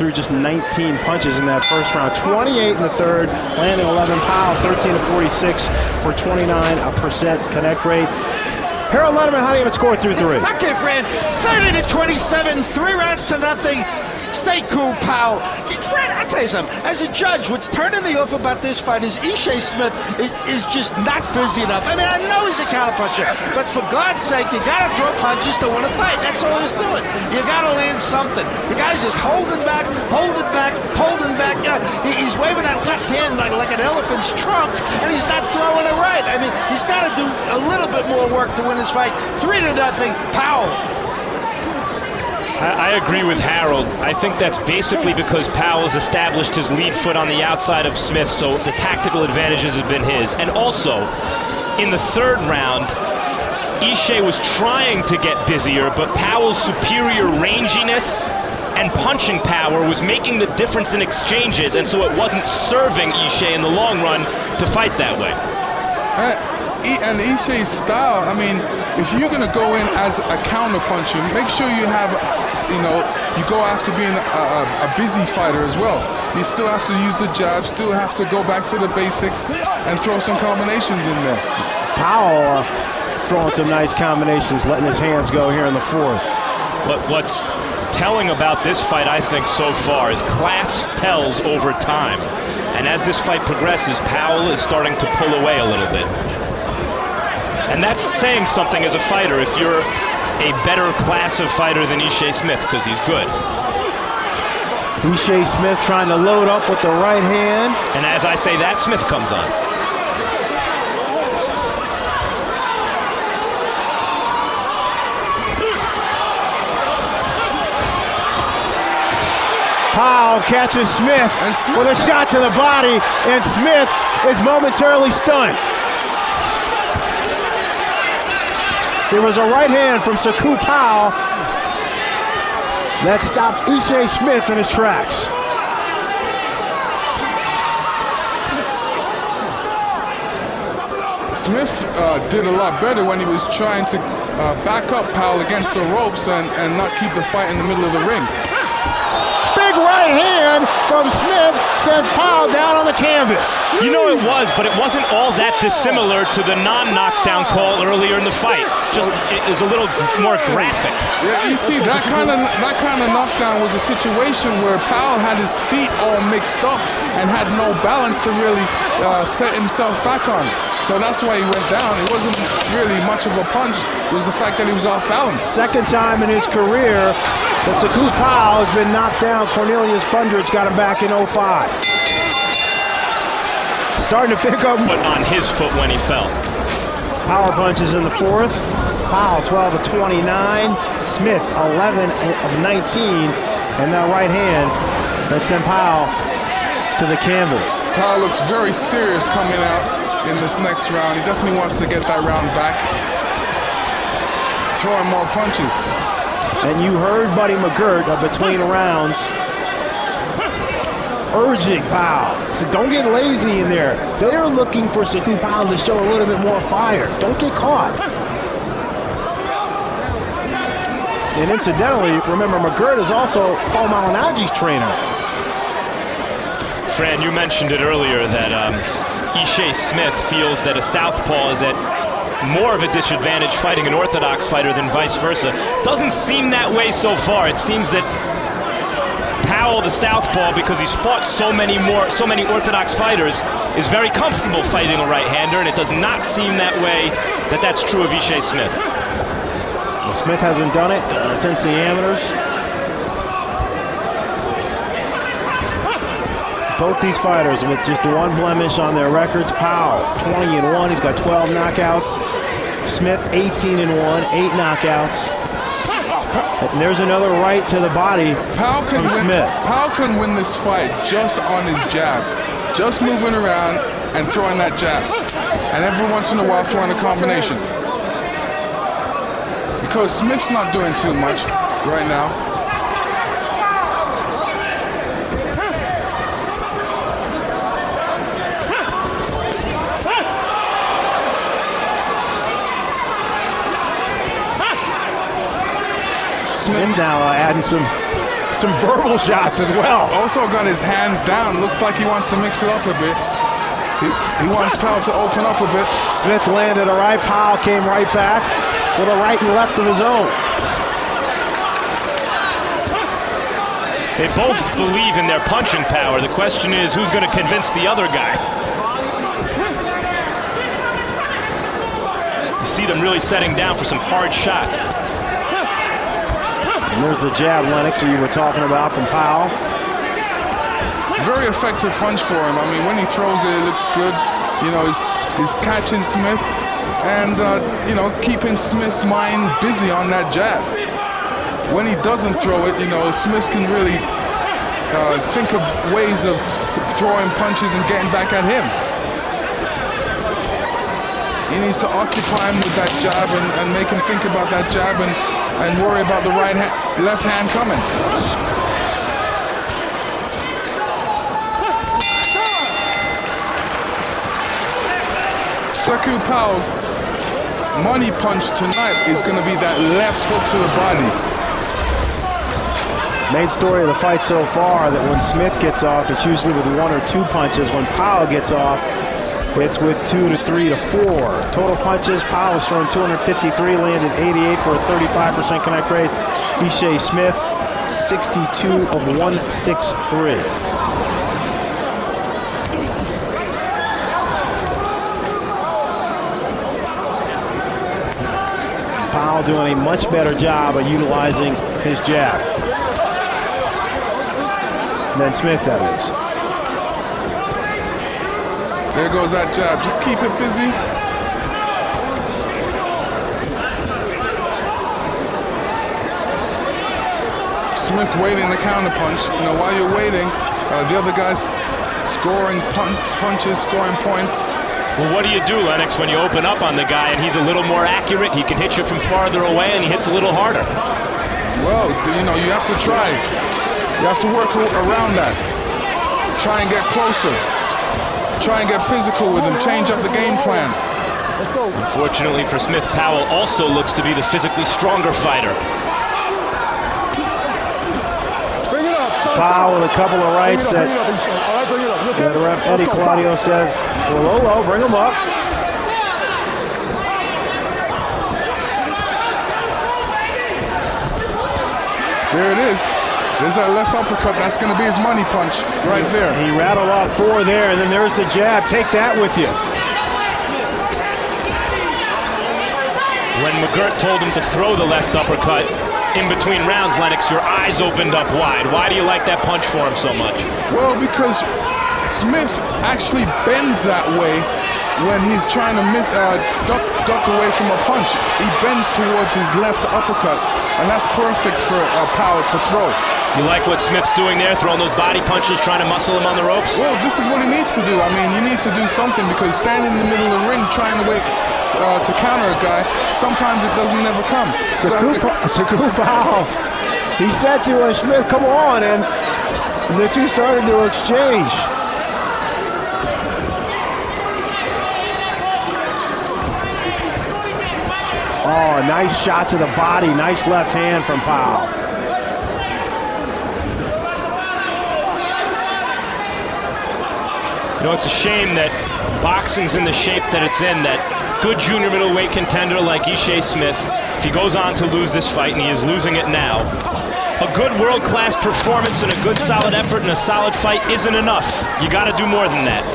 threw just 19 punches in that first round. 28 in the third, landing 11. Powell, 13 of 46 for 29% connect rate. Harold Letterman, how do you have it scored through 3? Okay, Fran, 30-27, 3 rounds to nothing. Sechew Powell. Fred, I'll tell you something. As a judge, what's turning me off about this fight is Ishe Smith is just not busy enough. I mean, I know he's a counterpuncher, but for God's sake, you got to throw punches to win a fight. That's all he's doing. You got to land something. The guy's just holding back, holding back, holding back. He's waving that left hand like an elephant's trunk, and he's not throwing it right. I mean, he's got to do a little bit more work to win this fight. 3-0, Powell. I agree with Harold. I think that's basically because Powell has established his lead foot on the outside of Smith, so the tactical advantages have been his. And also, in the third round, Ishe was trying to get busier, but Powell's superior ranginess and punching power was making the difference in exchanges, and so it wasn't serving Ishe in the long run to fight that way. And Ishe's style, I mean, if you're going to go in as a counter-puncher, make sure you have, you go after being a busy fighter as well. You still have to use the jab, still have to go back to the basics and throw some combinations in there. Powell throwing some nice combinations, letting his hands go here in the fourth. What's telling about this fight, I think, so far is class tells over time. And as this fight progresses, Powell is starting to pull away a little bit. And that's saying something as a fighter if you're a better class of fighter than Ishe Smith, because he's good. Ishe Smith trying to load up with the right hand. And as I say that, Smith comes on. Powell catches Smith with a shot to the body, and Smith is momentarily stunned. There was a right hand from Sechew Powell that stopped Ishe Smith in his tracks. Smith did a lot better when he was trying to back up Powell against the ropes and not keep the fight in the middle of the ring. Big right hand from Smith sends Powell down on the canvas. You know it was, but it wasn't all that dissimilar to the non-knockdown call earlier in the fight. Just it is a little more graphic. Yeah, you see, that kind of knockdown was a situation where Powell had his feet all mixed up and had no balance to really set himself back on. So that's why he went down. It wasn't really much of a punch. It was the fact that he was off balance. Second time in his career that Sechew Powell has been knocked down. Cornelius Bundridge got him back in 05. Starting to pick up. But on his foot when he fell. Power punches in the fourth. Powell 12 of 29. Smith 11 of 19. And that right hand that sent Powell to the canvas. Powell looks very serious coming out in this next round. He definitely wants to get that round back. Throwing more punches. And you heard Buddy McGirt between rounds urging Powell. So don't get lazy in there. They're looking for Sechew Powell to show a little bit more fire. Don't get caught. And incidentally, remember McGirt is also Paul Malignaggi's trainer. Fran, you mentioned it earlier that Ishe Smith feels that a southpaw is at more of a disadvantage fighting an orthodox fighter than vice versa. Doesn't seem that way so far. It seems that Powell, the southpaw, because he's fought so many orthodox fighters, is very comfortable fighting a right-hander, and it does not seem that way that's true of Ishe Smith. Well, Smith hasn't done it since the amateurs. Both these fighters with just one blemish on their records. Powell, 20-1. He's got 12 knockouts. Smith, 18-1, 8 knockouts. And there's another right to the body from Smith. Powell can win this fight just on his jab. Just moving around and throwing that jab. And every once in a while throwing a combination. Because Smith's not doing too much right now. Smith now adding some some verbal shots as well. Also got his hands down. Looks like he wants to mix it up a bit. He wants Powell to open up a bit. Smith landed a right. Powell came right back with a right and left of his own. They both believe in their punching power. The question is, who's going to convince the other guy? You see them really setting down for some hard shots. And there's the jab, Lennox, that you were talking about from Powell. Very effective punch for him. I mean, when he throws it, it looks good. You know, he's catching Smith and, you know, keeping Smith's mind busy on that jab. When he doesn't throw it, you know, Smith can really think of ways of throwing punches and getting back at him. He needs to occupy him with that jab and make him think about that jab and worry about the left hand coming. Sechew Powell's money punch tonight is going to be that left hook to the body. Main story of the fight so far that when Smith gets off, it's usually with 1 or 2 punches. When Powell gets off, it's with 2 to 3 to 4. Total punches, Powell was thrown 253, landed 88 for a 35% connect rate. Ishe Smith, 62 of 163. Powell doing a much better job of utilizing his jab than Smith, that is. There goes that jab. Just keep it busy. Smith waiting the counter punch. You know, while you're waiting, the other guy's scoring punches, scoring points. Well, what do you do, Lennox, when you open up on the guy and he's a little more accurate? He can hit you from farther away and he hits a little harder. Well, you know, you have to try. You have to work around that. Try and get closer. Try and get physical with him. Change up the game plan. Unfortunately for Smith, Powell also looks to be the physically stronger fighter. Powell with a couple of rights that ref Eddie Claudio says, well, low, bring him up. There it is. There's that left uppercut. That's going to be his money punch right there. He rattled off 4 there, and then there's the jab. Take that with you. When McGirt told him to throw the left uppercut in between rounds, Lennox, your eyes opened up wide. Why do you like that punch for him so much? Well, because Smith actually bends that way when he's trying to duck away from a punch. He bends towards his left uppercut, and that's perfect for Powell to throw. You like what Smith's doing there, throwing those body punches, trying to muscle him on the ropes? Well, this is what he needs to do. I mean, you need to do something because standing in the middle of the ring trying to wait to counter a guy, sometimes it doesn't never come. Sechew Powell, he said to Smith, come on, and the two started to exchange. Oh, nice shot to the body. Nice left hand from Powell. You know, it's a shame that boxing's in the shape that it's in, that good junior middleweight contender like Ishe Smith, if he goes on to lose this fight, and he is losing it now, a good world-class performance and a good solid effort and a solid fight isn't enough. You got to do more than that.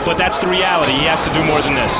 But that's the reality. He has to do more than this.